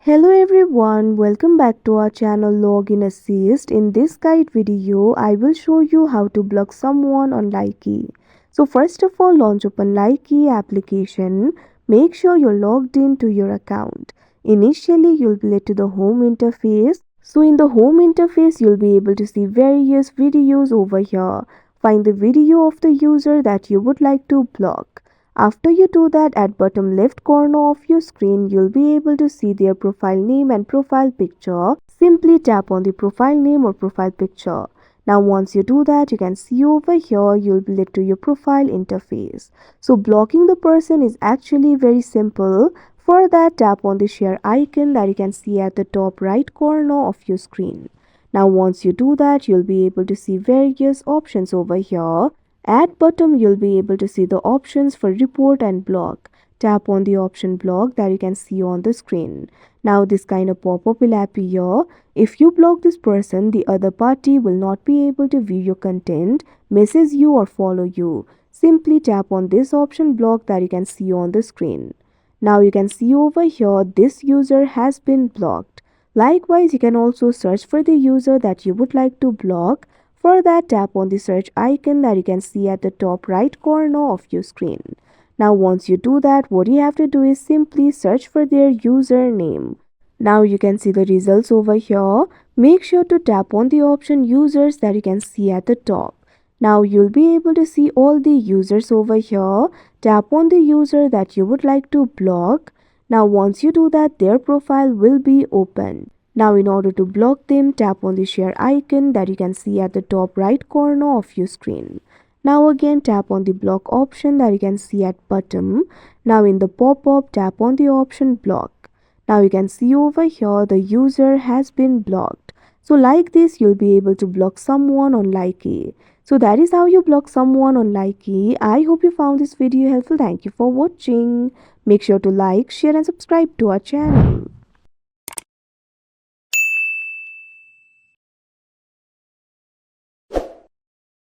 Hello everyone, welcome back to our channel Login Assist. In this guide video, I will show you how to block someone on Likee. So first of all, launch open Likee application. Make sure you're logged in to your account. Initially, you'll be led to the home interface. So in the home interface, you'll be able to see various videos over here. Find the video of the user that you would like to block. After you do that, at bottom left corner of your screen, you'll be able to see their profile name and profile picture. Simply tap on the profile name or profile picture. Now once you do that, you can see over here, you'll be led to your profile interface. So blocking the person is actually very simple. For that, tap on the share icon that you can see at the top right corner of your screen. Now once you do that, you'll be able to see various options over here. At bottom, you'll be able to see the options for report and block. Tap on the option block that you can see on the screen. Now this kind of pop-up will appear. If you block this person, the other party will not be able to view your content, message you or follow you. Simply tap on this option block that you can see on the screen. Now you can see over here this user has been blocked. Likewise, you can also search for the user that you would like to block. For that, tap on the search icon that you can see at the top right corner of your screen. Now once you do that, what you have to do is simply search for their username. Now you can see the results over here. Make sure to tap on the option users that you can see at the top. Now you'll be able to see all the users over here. Tap on the user that you would like to block. Now once you do that, their profile will be open. Now in order to block them, tap on the share icon that you can see at the top right corner of your screen. Now again tap on the block option that you can see at bottom. Now in the pop-up, tap on the option block. Now you can see over here the user has been blocked. So like this, you'll be able to block someone on Likee. So that is how you block someone on Likee. I hope you found this video helpful. Thank you for watching. Make sure to like, share and subscribe to our channel.